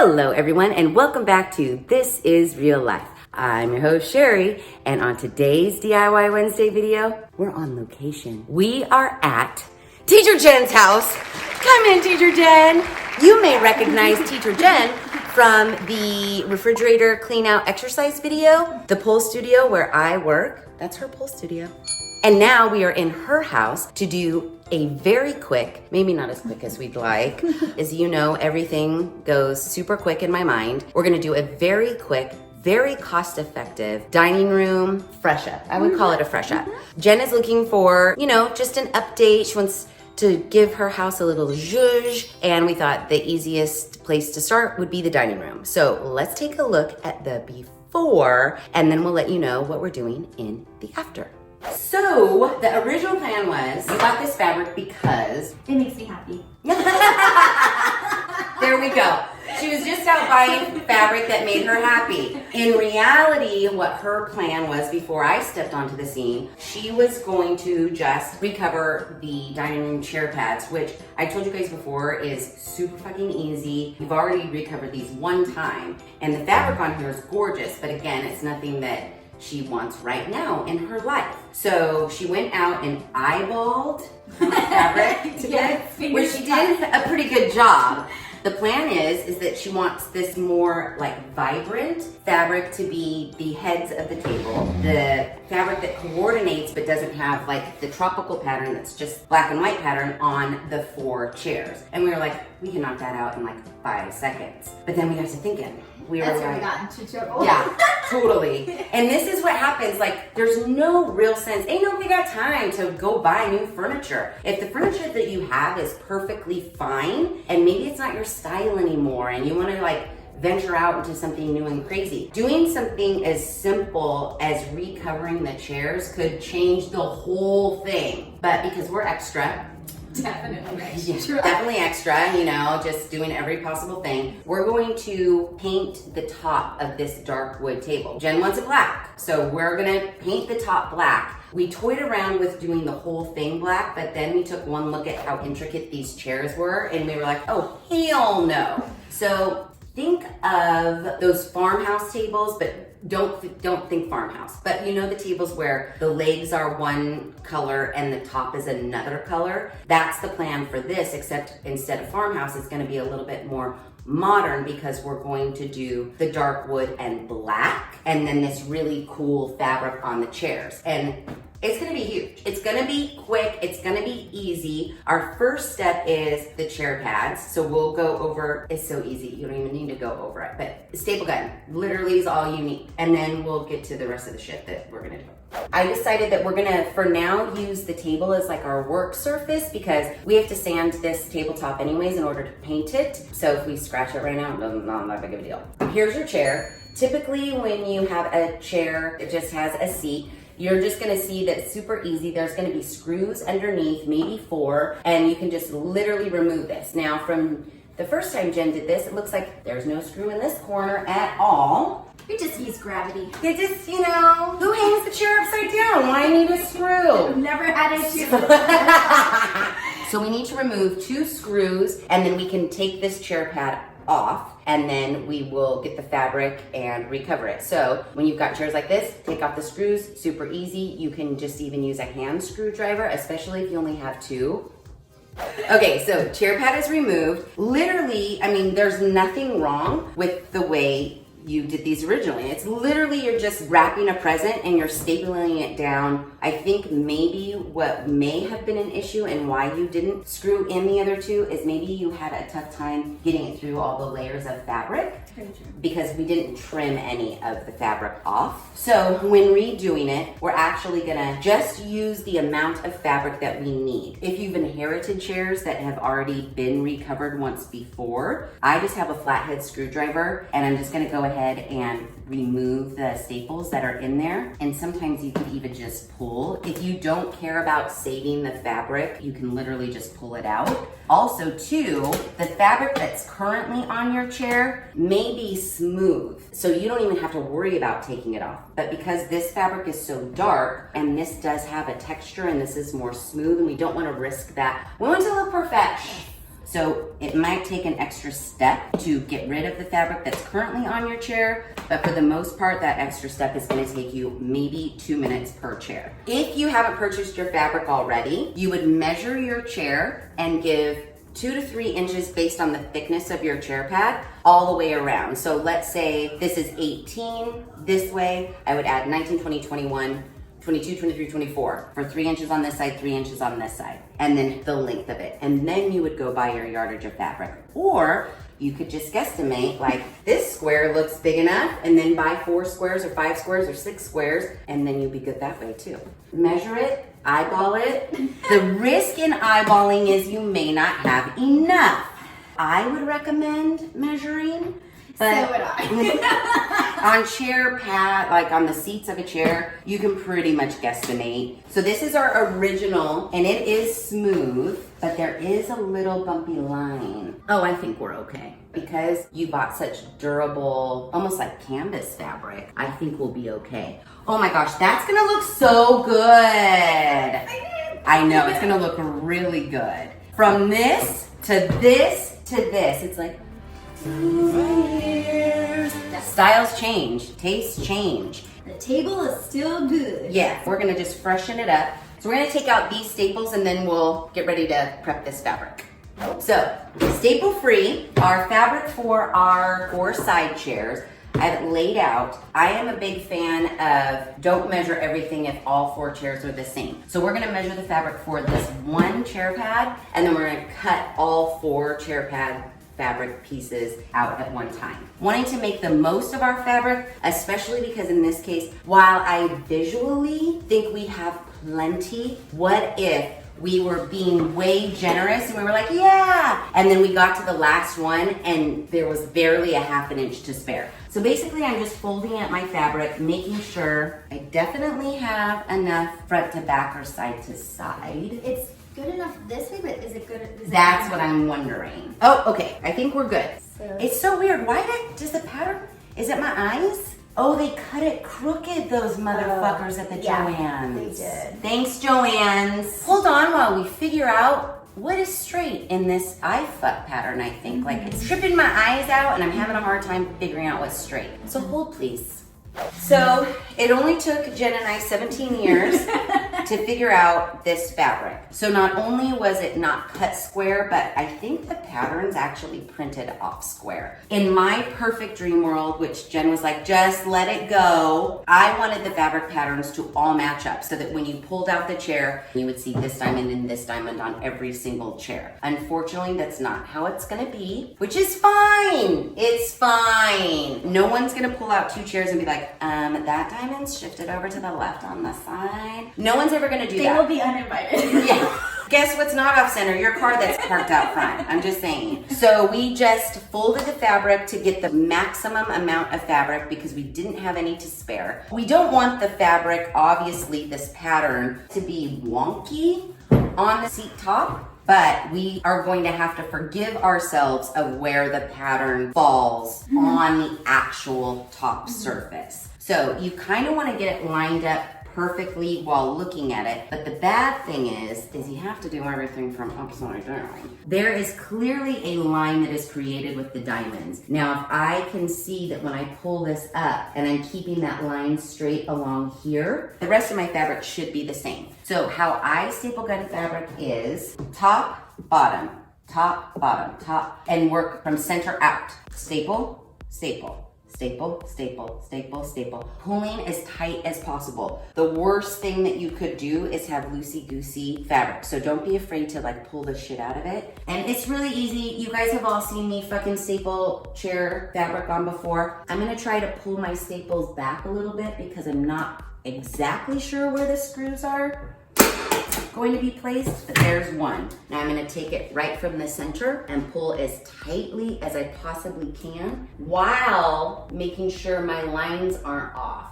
Hello everyone and welcome back to This Is Real Life. I'm your host Sheri, and on today's DIY Wednesday video, we're on location. We are at Teacher Jen's house. Come in, Teacher Jen. You may recognize Teacher Jen from the refrigerator clean out exercise video, the pole studio where I work. That's her pole studio. And now we are in her house to do a very quick, maybe not as quick as we'd like. As you know, everything goes super quick in my mind. We're gonna do a very quick, very cost-effective dining room fresh up. I would call it a fresh up. Jen is looking for, just an update. She wants to give her house a little zhuzh, and we thought the easiest place to start would be the dining room. So let's take a look at the before, and then we'll let you know what we're doing in the after. So the original plan was, we got this fabric because it makes me happy. There we go. She was just out buying fabric that made her happy. In reality, what her plan was before I stepped onto the scene, she was going to just recover the dining room chair pads, which I told you guys before is super fucking easy. We've already recovered these one time, and the fabric on here is gorgeous, but again, it's nothing that she wants right now in her life. So she went out and eyeballed fabric to Yes, which she did a pretty good job. The plan is that she wants this more like vibrant fabric to be the heads of the table. The fabric that coordinates but doesn't have like the tropical pattern that's just black and white pattern on the 4 chairs. And we were like, we can knock that out in like 5 seconds. But then we got to thinking. That's where we got into trouble. Yeah, totally. And this is what happens, like there's no real sense, ain't nobody got time to go buy new furniture. If the furniture that you have is perfectly fine and maybe it's not your style anymore and you want to like venture out into something new and crazy, doing something as simple as recovering the chairs could change the whole thing. But because we're extra, Definitely definitely extra, just doing every possible thing. We're going to paint the top of this dark wood table. Jen wants it black, so we're gonna paint the top black. We toyed around with doing the whole thing black, but then we took one look at how intricate these chairs were, and we were like, oh, hell no. So think of those farmhouse tables, but don't think farmhouse. But the tables where the legs are one color and the top is another color? That's the plan for this, except instead of farmhouse, it's gonna be a little bit more modern because we're going to do the dark wood and black, and then this really cool fabric on the chairs. And it's gonna be huge. It's gonna be quick. It's gonna be easy. Our first step is the chair pads. So we'll go over, it's so easy. You don't even need to go over it, but staple gun literally is all you need. And then we'll get to the rest of the shit that we're gonna do. I decided that we're gonna, for now, use the table as like our work surface because we have to sand this tabletop anyways in order to paint it. So if we scratch it right now, not that big of a deal. Here's your chair. Typically when you have a chair that just has a seat, you're just gonna see that it's super easy. There's gonna be screws underneath, maybe 4, and you can just literally remove this. Now from the first time Jen did this, it looks like there's no screw in this corner at all. We just use gravity. It just, who hangs the chair upside down? Why need a screw? I've never had issue. So we need to remove 2 screws, and then we can take this chair pad off, and then we will get the fabric and recover it. So when you've got chairs like this, take off the screws, super easy. You can just even use a hand screwdriver, especially if you only have 2. Okay, so chair pad is removed. Literally, there's nothing wrong with the way you did these originally. It's literally you're just wrapping a present and you're stapling it down. I think maybe what may have been an issue and why you didn't screw in the other 2 is maybe you had a tough time getting it through all the layers of fabric because we didn't trim any of the fabric off. So when redoing it, we're actually gonna just use the amount of fabric that we need. If you've inherited chairs that have already been recovered once before, I just have a flathead screwdriver and I'm just gonna go ahead and remove the staples that are in there. And sometimes you can even just pull. If you don't care about saving the fabric, you can literally just pull it out. Also too, the fabric that's currently on your chair may be smooth, so you don't even have to worry about taking it off. But because this fabric is so dark and this does have a texture and this is more smooth and we don't want to risk that, we want to look perfect. So it might take an extra step to get rid of the fabric that's currently on your chair, but for the most part, that extra step is gonna take you maybe 2 minutes per chair. If you haven't purchased your fabric already, you would measure your chair and give 2 to 3 inches based on the thickness of your chair pad all the way around. So let's say this is 18 this way, I would add 19, 20, 21, 22, 23, 24 for 3 inches on this side, 3 inches on this side, and then the length of it. And then you would go by your yardage of fabric. Or you could just guesstimate, like this square looks big enough, and then buy 4 squares or 5 squares or 6 squares, and then you'll be good that way too. Measure it, eyeball it. The risk in eyeballing is you may not have enough. I would recommend measuring, but So would I. on chair pad, like on the seats of a chair, you can pretty much guesstimate. So this is our original, and it is smooth, but there is a little bumpy line. Oh, I think we're okay. Because you bought such durable, almost like canvas fabric, I think we'll be okay. Oh my gosh, that's gonna look so good. I know, it's gonna look really good. From this to this to this, it's like, styles change, tastes change. The table is still good. Yeah, we're gonna just freshen it up. So we're gonna take out these staples and then we'll get ready to prep this fabric. So, staple free, our fabric for our 4 side chairs, I've laid out. I am a big fan of don't measure everything if all 4 chairs are the same. So we're gonna measure the fabric for this 1 chair pad, and then we're gonna cut all 4 chair pad fabric pieces out at one time. Wanting to make the most of our fabric, especially because in this case, while I visually think we have plenty, what if we were being way generous and we were like, yeah, and then we got to the last one and there was barely a ½ an inch to spare. So basically I'm just folding out my fabric, making sure I definitely have enough front to back or side to side. It's good enough this way, but is it good? That's what I'm wondering. Oh, okay, I think we're good. So- It's so weird. Why does the pattern, is it my eyes? Oh, they cut it crooked, those motherfuckers at the yeah, Joann's. they did. Thanks, Joann's. Hold on while we figure out what is straight in this eye fuck pattern, I think. Like, it's tripping my eyes out and I'm having a hard time figuring out what's straight. So hold, please. So it only took Jen and I 17 years to figure out this fabric. So not only was it not cut square, but I think the pattern's actually printed off square. In my perfect dream world, which Jen was like, just let it go, I wanted the fabric patterns to all match up so that when you pulled out the chair, you would see this diamond and this diamond on every single chair. Unfortunately, that's not how it's gonna be, which is fine. It's fine. No one's gonna pull out 2 chairs and be like, that diamond's shifted over to the left on the side. No one's ever gonna do They that. will be uninvited. Yeah. Guess what's not off center? Your car that's parked out front. I'm just saying. So we just folded the fabric to get the maximum amount of fabric because we didn't have any to spare. We don't want the fabric, obviously this pattern, to be wonky on the seat top, but we are going to have to forgive ourselves of where the pattern falls on the actual top surface. So you kind of want to get it lined up perfectly while looking at it, but the bad thing is you have to do everything from upside down. There is clearly a line that is created with the diamonds. Now, if I can see that when I pull this up and I'm keeping that line straight along here, the rest of my fabric should be the same. So how I staple gun fabric is top, bottom, top, and work from center out. Staple, staple. Staple, staple, staple, staple. Pulling as tight as possible. The worst thing that you could do is have loosey-goosey fabric. So don't be afraid to like pull the shit out of it. And it's really easy. You guys have all seen me fucking staple chair fabric on before. I'm gonna try to pull my staples back a little bit because I'm not exactly sure where the screws are going to be placed, but there's one. Now I'm gonna take it right from the center and pull as tightly as I possibly can while making sure my lines aren't off.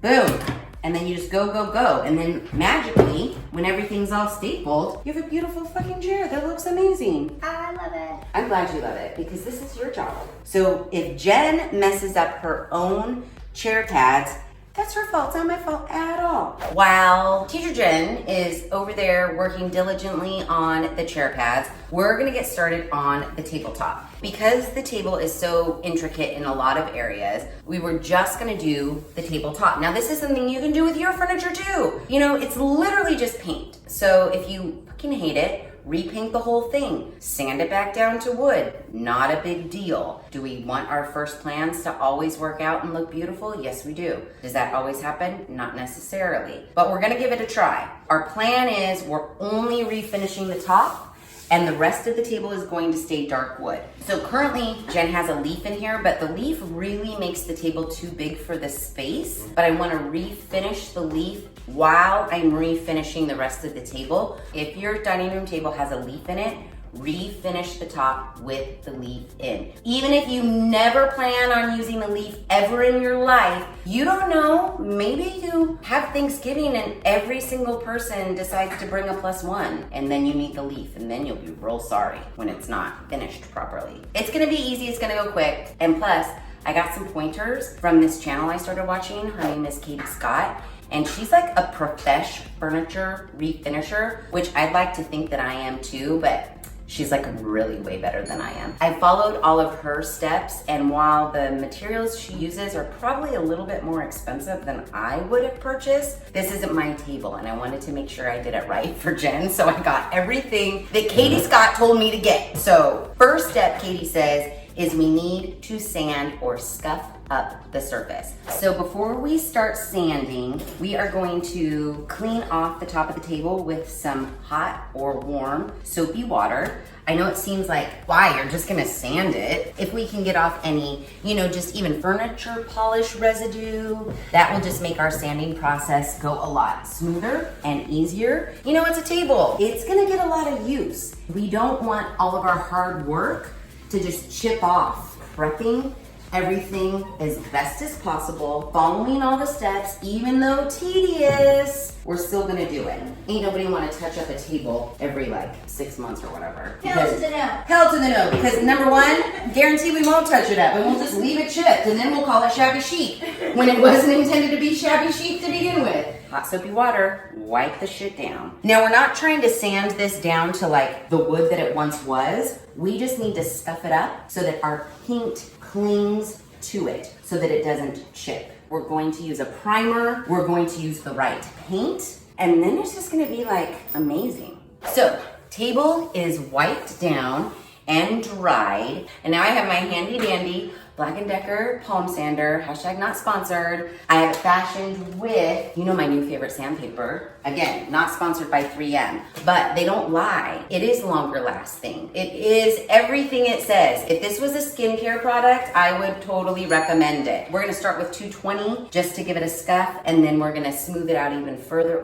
Boom. And then you just go, go, go. And then magically, when everything's all stapled, you have a beautiful fucking chair that looks amazing. I love it. I'm glad you love it because this is your job. So if Jen messes up her own chair pads, That's her fault. It's not my fault at all. While Teacher Jen is over there working diligently on the chair pads, we're gonna get started on the tabletop. Because the table is so intricate in a lot of areas, we were just gonna do the tabletop. Now this is something you can do with your furniture too. You know, it's literally just paint. So if you fucking hate it, repaint the whole thing, sand it back down to wood, not a big deal. Do we want our first plans to always work out and look beautiful? Yes, we do. Does that always happen? Not necessarily, but we're gonna give it a try. Our plan is we're only refinishing the top and the rest of the table is going to stay dark wood. So currently, Jen has a leaf in here, but the leaf really makes the table too big for the space, but I wanna refinish the leaf while I'm refinishing the rest of the table. If your dining room table has a leaf in it, refinish the top with the leaf in. Even if you never plan on using the leaf ever in your life, you don't know, maybe you have Thanksgiving and every single person decides to bring a +1 and then you need the leaf and then you'll be real sorry when it's not finished properly. It's gonna be easy, it's gonna go quick, and plus, I got some pointers from this channel I started watching. Her name is Katie Scott. And she's like a professional furniture refinisher, which I'd like to think that I am too, but she's like really way better than I am. I followed all of her steps, and while the materials she uses are probably a little bit more expensive than I would have purchased, this isn't my table and I wanted to make sure I did it right for Jen, so I got everything that Katie Scott told me to get. So first step, Katie says, is we need to sand or scuff up the surface. So before we start sanding, we are going to clean off the top of the table with some hot or warm soapy water. I know it seems like, why, you're just gonna sand it. If we can get off any, you know, just even furniture polish residue, that will just make our sanding process go a lot smoother and easier. You know, it's a table. It's gonna get a lot of use. We don't want all of our hard work to just chip off. Prepping everything as best as possible, following all the steps, even though tedious, we're still gonna do it. Ain't nobody wanna touch up a table every like 6 months or whatever. Hell to the no. Hell to the no, because number one, guarantee we won't touch it up and we'll just leave it chipped and then we'll call it shabby chic when it wasn't intended to be shabby chic to begin with. Hot soapy water, wipe the shit down. Now we're not trying to sand this down to like the wood that it once was. We just need to stuff it up so that our paint clings to it so that it doesn't chip. We're going to use a primer, we're going to use the right paint, and then it's just gonna be like amazing. So, table is wiped down and dried, and now I have my handy dandy Black & Decker palm sander, hashtag not sponsored. I have it fashioned with, you know, my new favorite sandpaper. Again, not sponsored by 3M, but they don't lie. It is longer lasting. It is everything it says. If this was a skincare product, I would totally recommend it. We're gonna start with 220 just to give it a scuff, and then we're gonna smooth it out even further.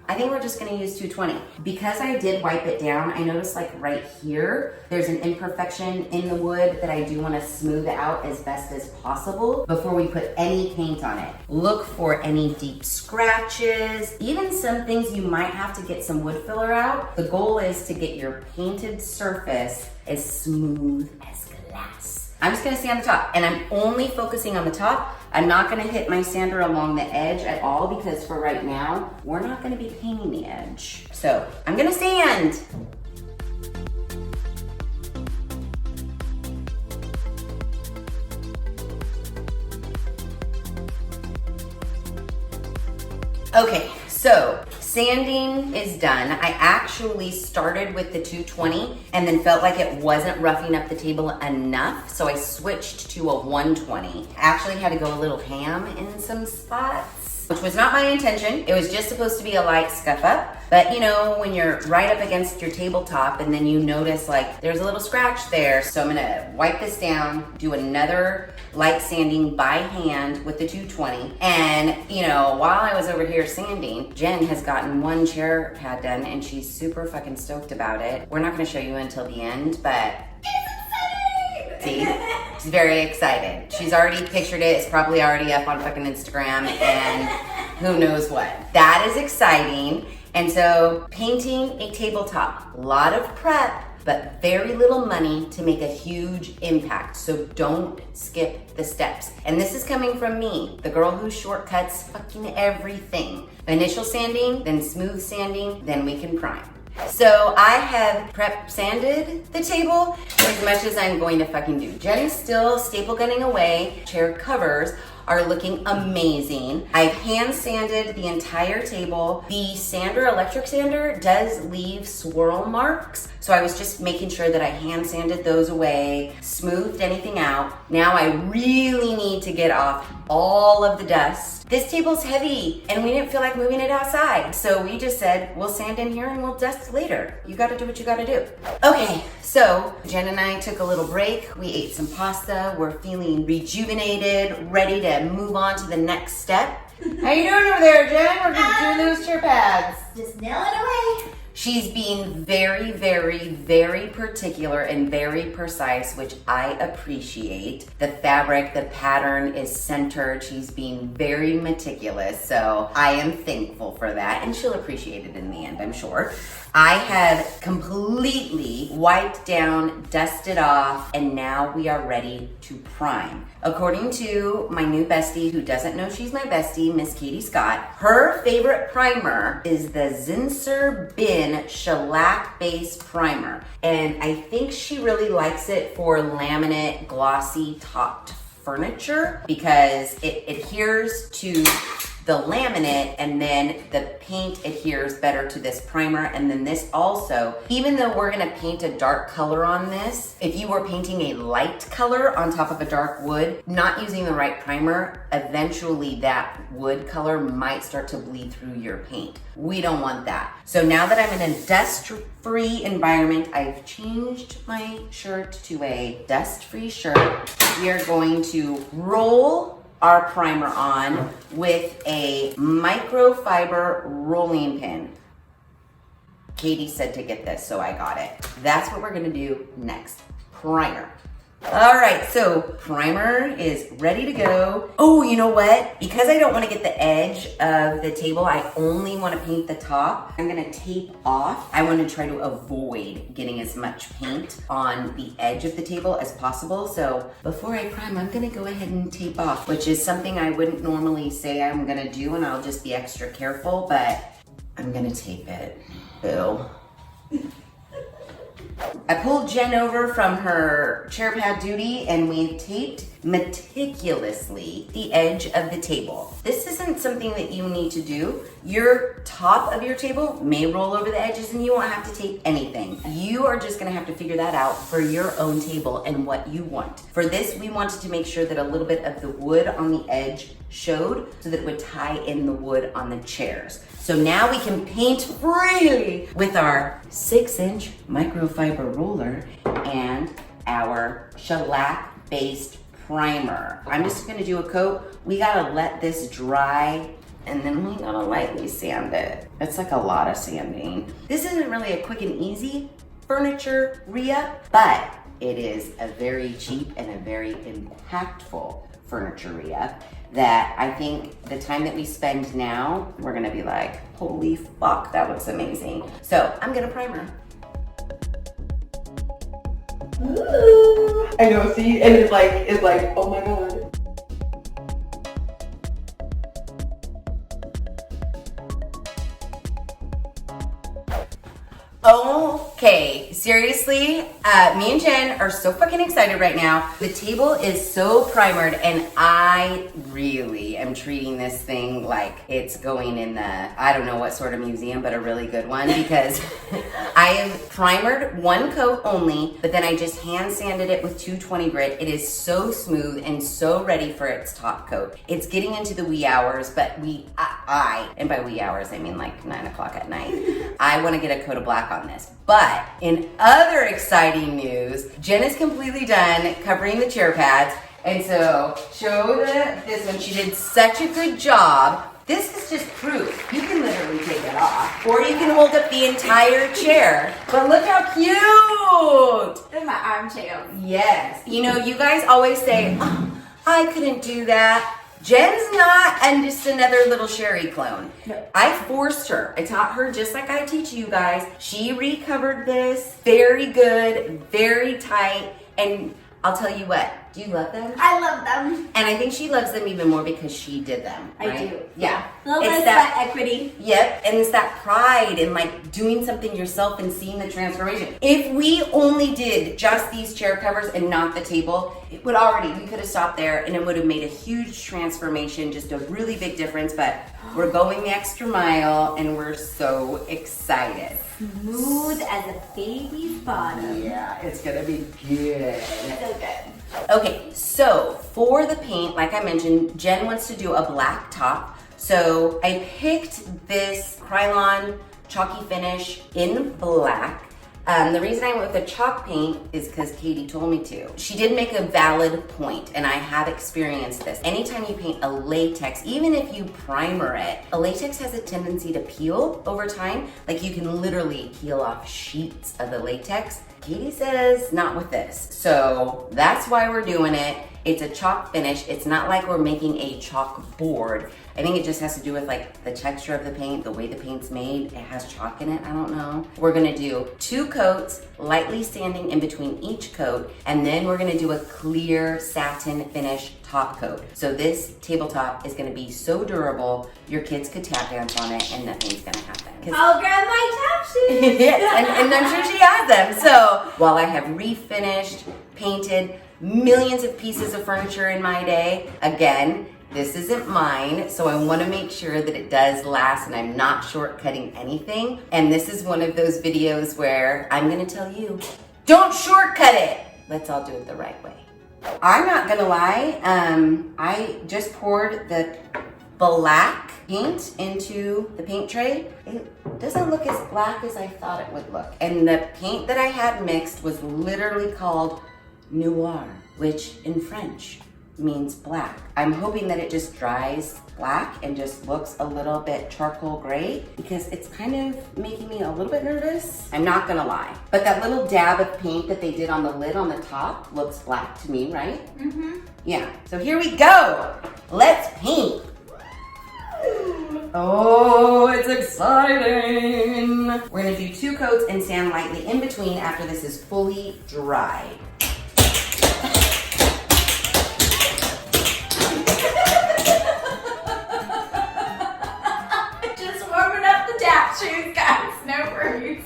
I think we're just gonna use 220. Because I did wipe it down, I noticed like right here, there's an imperfection in the wood that I do wanna smooth out as best as possible before we put any paint on it. Look for any deep scratches, even some things you might have to get some wood filler out. The goal is to get your painted surface as smooth as glass. I'm just gonna stay on the top, and I'm only focusing on the top. I'm not gonna hit my sander along the edge at all because for right now, we're not gonna be painting the edge. So I'm gonna sand. Okay, so sanding is done. I actually started with the 220 and then felt like it wasn't roughing up the table enough, so I switched to a 120. Actually had to go a little ham in some spots, which was not my intention. It was just supposed to be a light scuff up. But you know, when you're right up against your tabletop and then you notice like there's a little scratch there. So I'm gonna wipe this down, do another light sanding by hand with the 220. And you know, while I was over here sanding, Jen has gotten one chair pad done and she's super fucking stoked about it. We're not gonna show you until the end, but see, she's very excited. She's already pictured it. It's probably already up on fucking Instagram and who knows what. That is exciting. And so painting a tabletop, a lot of prep, but very little money to make a huge impact. So don't skip the steps. And this is coming from me, the girl who shortcuts fucking everything. Initial sanding, then smooth sanding, then we can prime. So I have prep sanded the table as much as I'm going to fucking do. Jen's still staple gunning away. Chair covers are looking amazing. I've hand sanded the entire table. The sander, electric sander, does leave swirl marks. So I was just making sure that I hand sanded those away, smoothed anything out. Now I really need to get off all of the dust. This table's heavy and we didn't feel like moving it outside. So we just said, we'll sand in here and we'll dust later. You gotta do what you gotta do. Okay, so Jen and I took a little break. We ate some pasta. We're feeling rejuvenated, ready to move on to the next step. How you doing over there, Jen? We're just doing those chair pads. Just nail it away. She's being very, very, very particular and very precise, which I appreciate. The fabric, the pattern is centered. She's being very meticulous, so I am thankful for that, and she'll appreciate it in the end, I'm sure. I have completely wiped down, dusted off, and now we are ready to prime. According to my new bestie, who doesn't know she's my bestie, Miss Katie Scott, her favorite primer is the Zinsser Bin Shellac Base Primer. And I think she really likes it for laminate, glossy topped furniture because it adheres to the laminate, and then the paint adheres better to this primer. And then this also, even though we're gonna paint a dark color on this, if you were painting a light color on top of a dark wood, not using the right primer, eventually that wood color might start to bleed through your paint. We don't want that. So now that I'm in a dust-free environment, I've changed my shirt to a dust-free shirt. We are going to roll our primer on with a microfiber rolling pin. Katie said to get this, so I got it. That's what we're gonna do next. Primer. All right, so primer is ready to go. Oh, you know what? Because I don't want to get the edge of the table, I only want to paint the top. I'm going to tape off. I want to try to avoid getting as much paint on the edge of the table as possible. So before I prime, I'm going to go ahead and tape off, which is something I wouldn't normally say I'm going to do, and I'll just be extra careful, but I'm going to tape it. Boo. I pulled Jen over from her chair pad duty and we taped meticulously the edge of the table. This isn't something that you need to do. Your top of your table may roll over the edges and you won't have to tape anything. You are just gonna have to figure that out for your own table and what you want. For this, we wanted to make sure that a little bit of the wood on the edge showed so that it would tie in the wood on the chairs. So now we can paint freely with our 6-inch microfiber roller and our shellac-based primer. I'm just gonna do a coat. We gotta let this dry and then we gotta lightly sand it. It's like a lot of sanding. This isn't really a quick and easy furniture re-up, but it is a very cheap and a very impactful furniture re-up that I think the time that we spend now, we're gonna be like, holy fuck, that looks amazing. So I'm gonna primer. Ooh. I know, see, and it's like, oh my god. Okay, seriously, me and Jen are so fucking excited right now. The table is so primered and I really am treating this thing like it's going in the, I don't know what sort of museum, but a really good one because I have primered one coat only, but then I just hand sanded it with 220 grit. It is so smooth and so ready for its top coat. It's getting into the wee hours, but and by wee hours, I mean like 9 o'clock at night. I want to get a coat of black on this. But in other exciting news, Jen is completely done covering the chair pads. And so show this one. She did such a good job. This is just proof. You can literally take it off, or you can hold up the entire chair. But look how cute. They're my armchairs. Yes. You know, you guys always say, oh, I couldn't do that. Jen's not just another little Sheri clone. No. I forced her. I taught her just like I teach you guys. She recovered this very good, very tight, and I'll tell you what. Do you love them? I love them. And I think she loves them even more because she did them. Right? I do. Yeah. A little It's bit of that- sweat equity. Yep, and it's that pride in like doing something yourself and seeing the transformation. If we only did just these chair covers and not the table, it would we could have stopped there and it would have made a huge transformation, just a really big difference, but we're going the extra mile and we're so excited. Smooth as a baby's bottom. Yeah, it's gonna be good. So good. Okay, so for the paint, like I mentioned, Jen wants to do a black top. So I picked this Krylon chalky finish in black. The reason I went with the chalk paint is because Katie told me to. She did make a valid point, and I have experienced this. Anytime you paint a latex, even if you primer it, a latex has a tendency to peel over time. Like you can literally peel off sheets of the latex. Katie says not with this. So that's why we're doing it. It's a chalk finish. It's not like we're making a chalk board. I think it just has to do with like the texture of the paint, the way the paint's made. It has chalk in it, I don't know. We're gonna do 2 coats, lightly sanding in between each coat, and then we're gonna do a clear satin finish top coat. So this tabletop is gonna be so durable, your kids could tap dance on it and nothing's gonna happen. I'll grab my tap shoes. Yes, and I'm sure she has them. So while I have refinished, painted millions of pieces of furniture in my day, again, this isn't mine, so I want to make sure that it does last and I'm not shortcutting anything. And this is one of those videos where I'm going to tell you, don't shortcut it. Let's all do it the right way. I'm not going to lie, I just poured the black paint into the paint tray. It doesn't look as black as I thought it would look. And the paint that I had mixed was literally called Noir, which in French means black. I'm hoping that it just dries black and just looks a little bit charcoal gray because it's kind of making me a little bit nervous. I'm not gonna lie. But that little dab of paint that they did on the lid on the top looks black to me, right? Mm-hmm. Yeah, so here we go. Let's paint. Oh, it's exciting. We're gonna do 2 coats and sand lightly in between after this is fully dried. Just warming up the tap shoes, guys. No worries.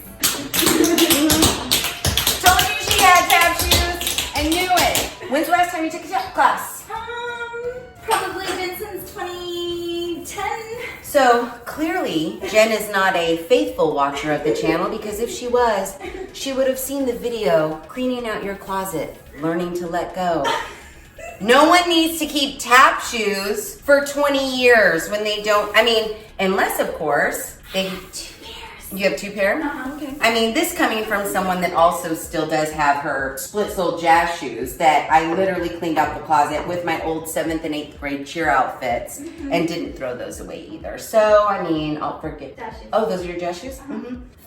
Told you she had tap shoes. I knew it. When's the last time you took a tap class? Probably been since 2010. So clearly, Jen is not a faithful watcher of the channel because if she was, she would have seen the video cleaning out your closet, learning to let go. No one needs to keep tap shoes for 20 years when they don't, unless of course, they 2 pairs. You have 2 pair? Okay. I mean, this coming from someone that also still does have her split-sole jazz shoes that I literally cleaned out the closet with my old 7th and 8th grade cheer outfits and didn't throw those away either. So, I'll forget. Jazz shoes. Oh, those are your jazz shoes?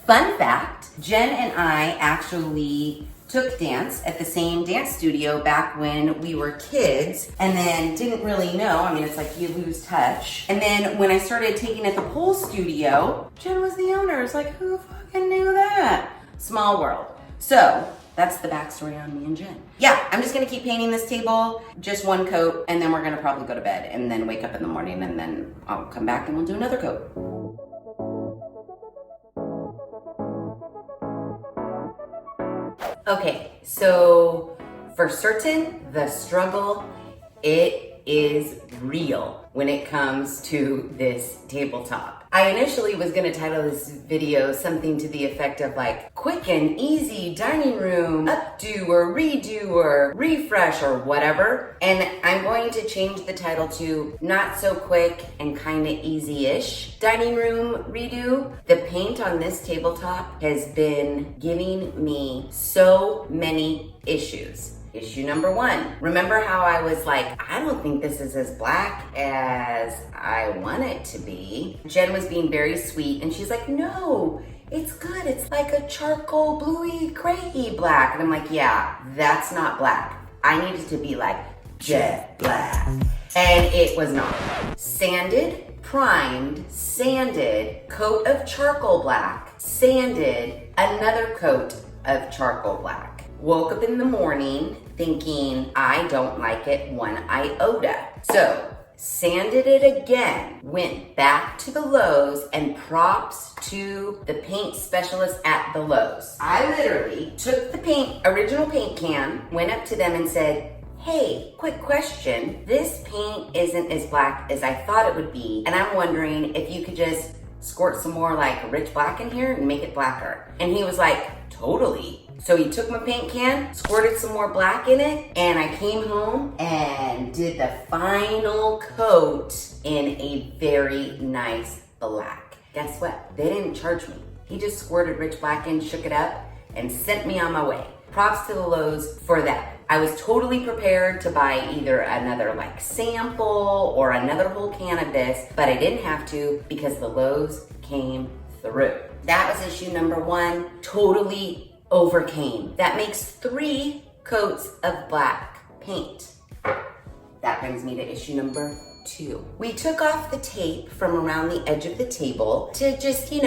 Fun fact, Jen and I actually took dance at the same dance studio back when we were kids and then didn't really know. It's like you lose touch. And then when I started taking at the pole studio, Jen was the owner. It's like, who fucking knew that? Small world. So that's the backstory on me and Jen. Yeah, I'm just gonna keep painting this table, just 1 coat, and then we're gonna probably go to bed and then wake up in the morning and then I'll come back and we'll do another coat. Okay, so for certain, the struggle, it is real when it comes to this tabletop. I initially was gonna title this video something to the effect of like, quick and easy dining room, updo or redo or refresh or whatever. And I'm going to change the title to not so quick and kinda easy-ish dining room redo. The paint on this tabletop has been giving me so many issues. Issue number 1. Remember how I was like, I don't think this is as black as I want it to be. Jen was being very sweet and she's like, no, it's good. It's like a charcoal bluey grayy black. And I'm like, yeah, that's not black. I need it to be like jet black. And it was not. Sanded, primed, sanded, coat of charcoal black, sanded, another coat of charcoal black. Woke up in the morning thinking I don't like it one iota. So sanded it again, went back to the Lowe's, and props to the paint specialist at the Lowe's. I literally took the original paint can, went up to them and said, hey, quick question. This paint isn't as black as I thought it would be, and I'm wondering if you could just squirt some more like rich black in here and make it blacker. And he was like, totally. So he took my paint can, squirted some more black in it, and I came home and did the final coat in a very nice black. Guess what? They didn't charge me. He just squirted rich black in, shook it up, and sent me on my way. Props to the Lowe's for that. I was totally prepared to buy either another like sample or another whole can of this, but I didn't have to because the Lowe's came through. That was issue number 1, totally overcame. That makes 3 coats of black paint. That brings me to issue number 2. We took off the tape from around the edge of the table to just, see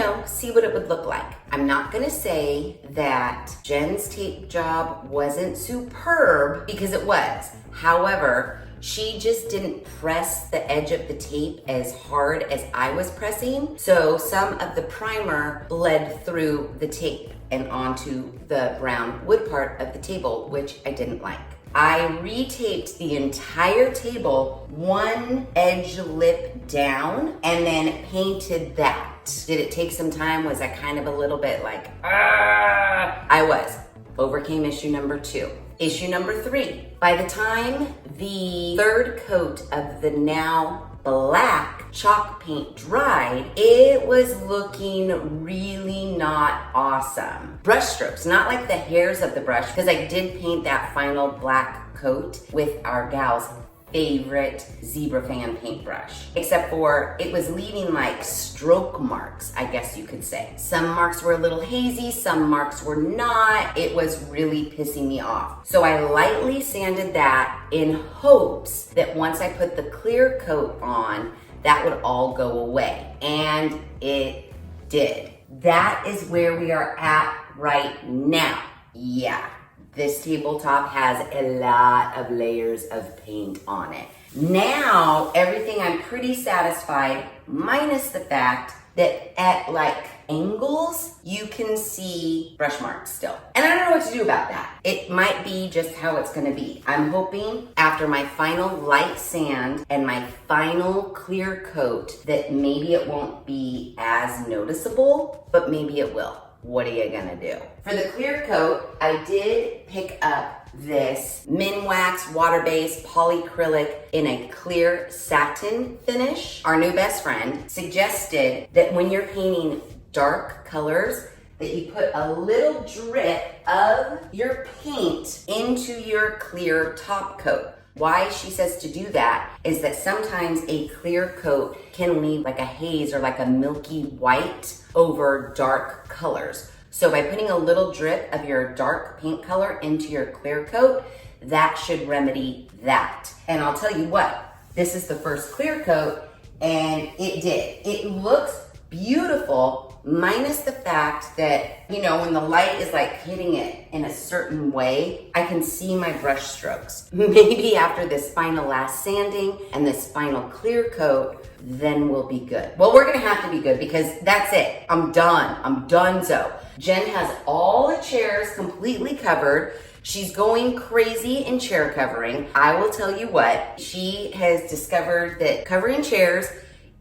what it would look like. I'm not gonna say that Jen's tape job wasn't superb, because it was. However, she just didn't press the edge of the tape as hard as I was pressing. So some of the primer bled through the tape and onto the brown wood part of the table, which I didn't like. I retaped the entire table 1 edge lip down and then painted that. Did it take some time? Was I kind of a little bit like, I was. Overcame issue number 2. Issue number 3. By the time the 3rd coat of the now black chalk paint dried, it was looking really not awesome. Brush strokes, not like the hairs of the brush, because I did paint that final black coat with our gal's favorite zebra fan paintbrush, except for it was leaving like stroke marks, I guess you could say. Some marks were a little hazy, some marks were not. It was really pissing me off. So I lightly sanded that in hopes that once I put the clear coat on, that would all go away. And it did. That is where we are at right now. Yeah. This tabletop has a lot of layers of paint on it. Now, everything I'm pretty satisfied, minus the fact that at like angles, you can see brush marks still. And I don't know what to do about that. It might be just how it's gonna be. I'm hoping after my final light sand and my final clear coat that maybe it won't be as noticeable, but maybe it will. What are you gonna do? For the clear coat, I did pick up this Minwax water-based polyacrylic in a clear satin finish. Our new best friend suggested that when you're painting dark colors, that you put a little drip of your paint into your clear top coat. Why she says to do that is that sometimes a clear coat can leave like a haze or like a milky white over dark colors. So by putting a little drip of your dark paint color into your clear coat, that should remedy that. And I'll tell you what, this is the first clear coat and it did. It looks beautiful, minus the fact that, when the light is like hitting it in a certain way, I can see my brush strokes. Maybe after this final last sanding and this final clear coat, then we'll be good. Well, we're gonna have to be good because that's it. I'm done. I'm donezo. Jen has all the chairs completely covered. She's going crazy in chair covering. I will tell you what, she has discovered that covering chairs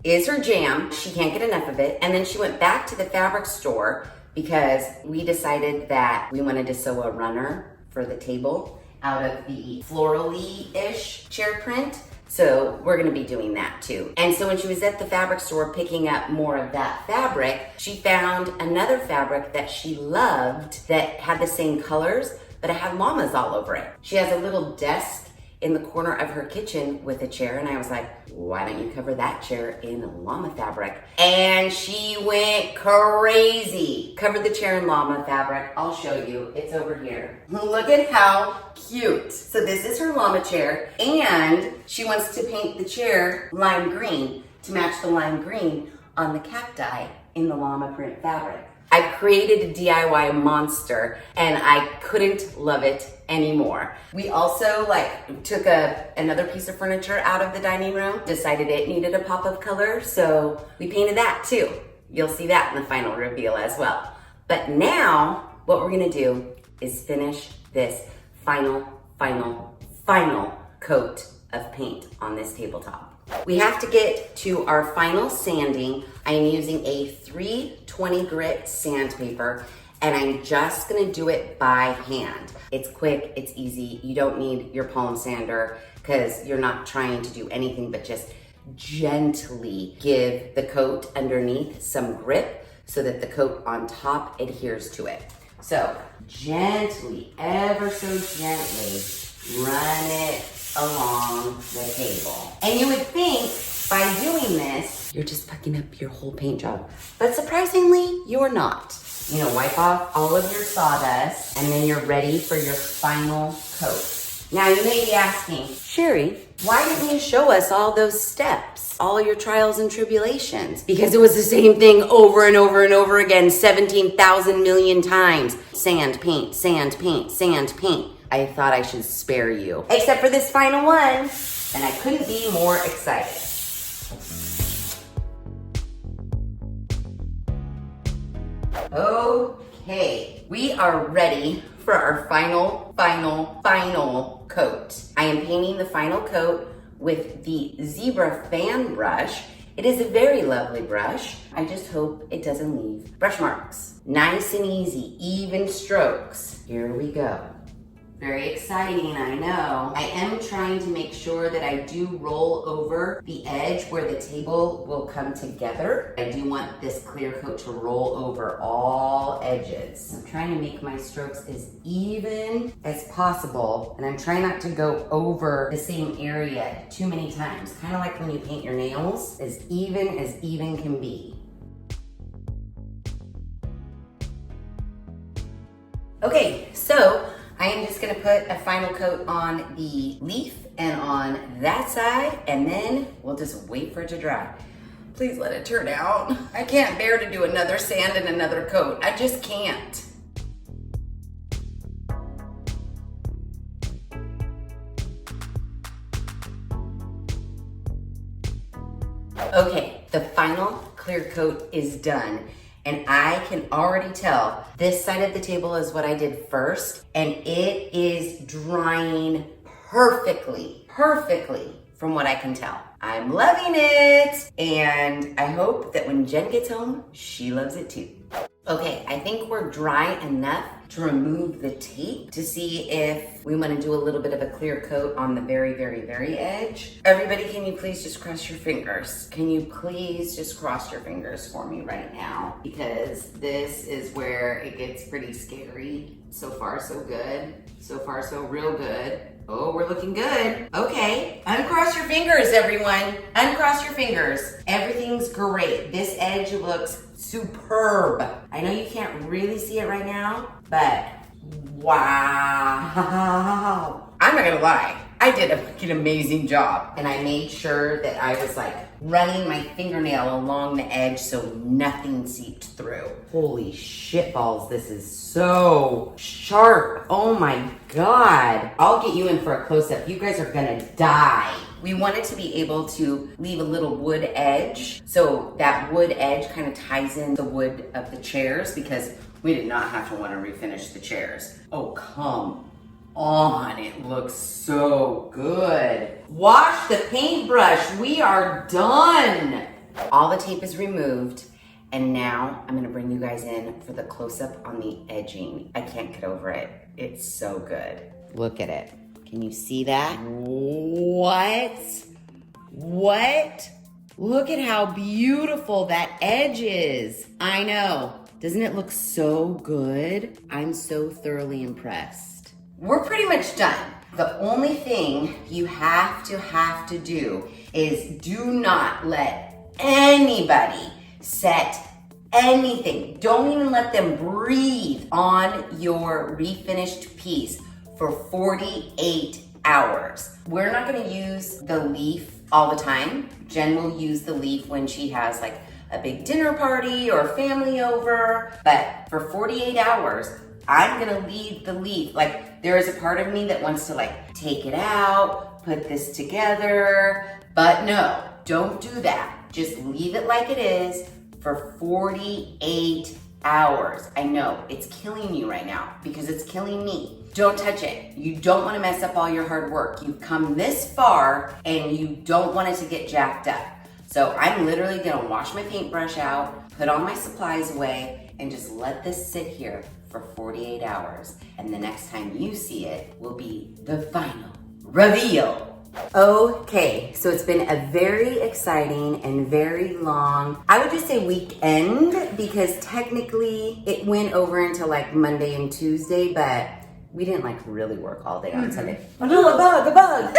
is her jam. She can't get enough of it. And then she went back to the fabric store because we decided that we wanted to sew a runner for the table out of the florally-ish chair print. So we're gonna be doing that too. And so when she was at the fabric store picking up more of that fabric, she found another fabric that she loved that had the same colors, but it had llamas all over it. She has a little desk in the corner of her kitchen with a chair, and I was like, why don't you cover that chair in llama fabric? And she went crazy. Covered the chair in llama fabric. I'll show you. It's over here. Look at how cute. So this is her llama chair, and she wants to paint the chair lime green to match the lime green on the cacti in the llama print fabric. I've created a DIY monster, and I couldn't love it anymore. We also took another piece of furniture out of the dining room, decided it needed a pop of color, so we painted that too. You'll see that in the final reveal as well. But now, what we're gonna do is finish this final coat of paint on this tabletop. We have to get to our final sanding. I am using a 320 grit sandpaper, and I'm just gonna do it by hand. It's quick, it's easy. You don't need your palm sander because you're not trying to do anything but just gently give the coat underneath some grip so that the coat on top adheres to it. So gently, ever so gently, run it along the table. And you would think by doing this, you're just fucking up your whole paint job. But surprisingly, you're not. You know, wipe off all of your sawdust, and then you're ready for your final coat. Now you may be asking, Sheri, why didn't you show us all those steps? All your trials and tribulations? Because it was the same thing over and over and over again, 17,000 million times. Sand, paint, sand, paint, sand, paint. I thought I should spare you. Except for this final one, and I couldn't be more excited. Okay, we are ready for our final coat. I am painting the final coat with the Zebra fan brush. It is a very lovely brush. I just hope it doesn't leave brush marks. Nice and easy, even strokes. Here we go. Very exciting, I know. I am trying to make sure that I do roll over the edge where the table will come together. I do want this clear coat to roll over all edges. I'm trying to make my strokes as even as possible, and I'm trying not to go over the same area too many times. Kind of like when you paint your nails, as even can be. Okay, so I am just gonna put a final coat on the leaf and on that side, and then we'll just wait for it to dry. Please let it turn out. I can't bear to do another sand and another coat. I just can't. Okay, the final clear coat is done. And I can already tell this side of the table is what I did first, and it is drying perfectly from what I can tell. I'm loving it, and I hope that when Jen gets home, she loves it too. Okay, I think we're dry enough to remove the tape to see if we want to do a little bit of a clear coat on the very edge. Everybody, can you please just cross your fingers? Can you please just cross your fingers for me right now? Because this is where it gets pretty scary. So far, so good. So far, so real good. Oh, we're looking good. Okay, uncross your fingers, everyone. Uncross your fingers. Everything's great. This edge looks superb. I know you can't really see it right now, but wow. I'm not gonna lie, I did a fucking amazing job. And I made sure that I was running my fingernail along the edge so nothing seeped through. Holy shit balls, this is so sharp. Oh my God. I'll get you in for a close-up. You guys are gonna die. We wanted to be able to leave a little wood edge, so that wood edge kind of ties in the wood of the chairs, because we did not have to want to refinish the chairs. Oh, come on, it looks so good. Wash the paintbrush, we are done. All the tape is removed, and now I'm gonna bring you guys in for the close-up on the edging. I can't get over it. It's so good. Look at it. Can you see that? What? Look at how beautiful that edge is. I know. Doesn't it look so good? I'm so thoroughly impressed. We're pretty much done. The only thing you have to do is do not let anybody set anything. Don't even let them breathe on your refinished piece for 48 hours. We're not gonna use the leaf all the time. Jen will use the leaf when she has like a big dinner party or family over, but for 48 hours, I'm gonna leave the leaf. Like, there is a part of me that wants to like take it out, put this together, but no, don't do that. Just leave it like it is for 48 hours. I know, it's killing you right now because it's killing me. Don't touch it. You don't wanna mess up all your hard work. You've come this far and you don't want it to get jacked up. So I'm literally gonna wash my paintbrush out, put all my supplies away, and just let this sit here for 48 hours. And the next time you see it will be the final reveal. Okay, so it's been a very exciting and very long, I would just say weekend, because technically it went over into like Monday and Tuesday, but we didn't like really work all day on Sunday. Oh, a bug.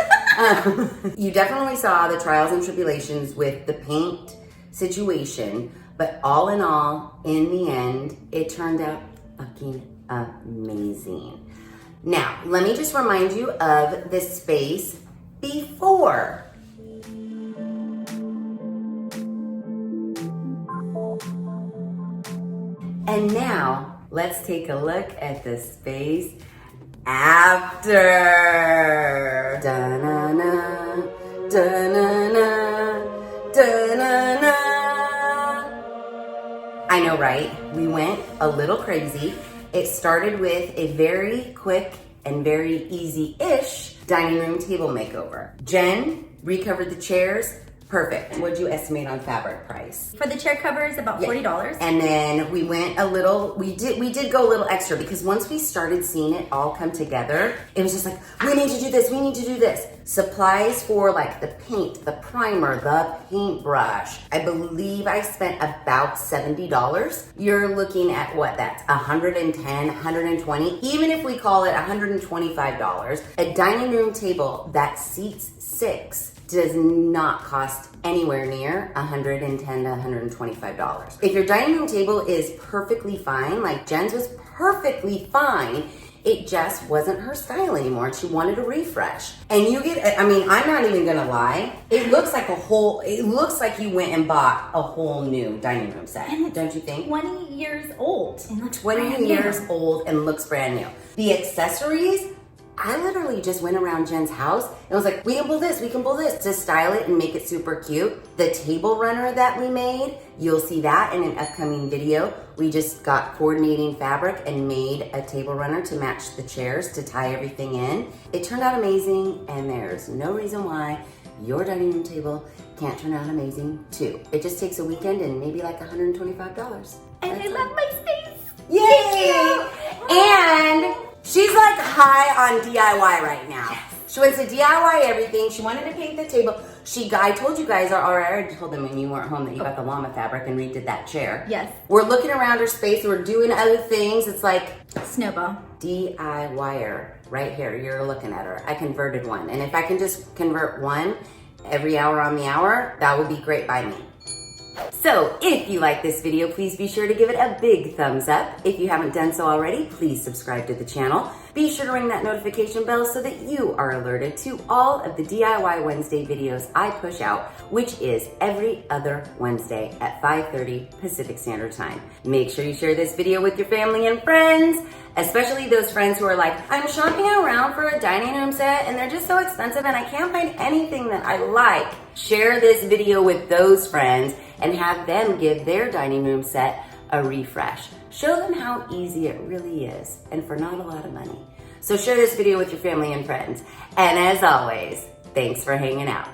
You definitely saw the trials and tribulations with the paint situation, but all in all, in the end, it turned out fucking amazing. Now, let me just remind you of the space before. And now, let's take a look at the space after. Da-na-na, da-na-na, da-na-na. I know, right? We went a little crazy. It started with a very quick and very easy-ish dining room table makeover. Jen recovered the chairs. Perfect. What'd you estimate on fabric price? For the chair covers, about $40. And then we went a little, we did go a little extra because once we started seeing it all come together, it was just like, we need to do this, we need to do this. Supplies for like the paint, the primer, the paintbrush. I believe I spent about $70. You're looking at what, that's $110, $120, even if we call it $125. A dining room table that seats 6 does not cost anywhere near $110 to $125. If your dining room table is perfectly fine, like Jen's was perfectly fine, it just wasn't her style anymore. She wanted a refresh. And you get, I mean, I'm not even gonna lie. It looks like you went and bought a whole new dining room set, don't you think? 20 years old. And looks 20 years old and looks brand new. The accessories, I literally just went around Jen's house and was like, we can pull this, we can pull this to style it and make it super cute. The table runner that we made, you'll see that in an upcoming video. We just got coordinating fabric and made a table runner to match the chairs to tie everything in. It turned out amazing, and there's no reason why your dining room table can't turn out amazing too. It just takes a weekend and maybe like $125. And I love my space. Yay! And she's like high on DIY right now. Yes. She wants to DIY everything. She wanted to paint the table. I told you guys, I already told them when you weren't home that you got the llama fabric and redid that chair. Yes. We're looking around her space. We're doing other things. It's like Snowball. DIYer right here. You're looking at her. I converted one. And if I can just convert one every hour on the hour, that would be great by me. So if you like this video, please be sure to give it a big thumbs up. If you haven't done so already, please subscribe to the channel. Be sure to ring that notification bell so that you are alerted to all of the DIY Wednesday videos I push out, which is every other Wednesday at 5:30 Pacific Standard Time. Make sure you share this video with your family and friends, especially those friends who are like, I'm shopping around for a dining room set and they're just so expensive and I can't find anything that I like. Share this video with those friends and have them give their dining room set a refresh. Show them how easy it really is and for not a lot of money. So share this video with your family and friends. And as always, thanks for hanging out.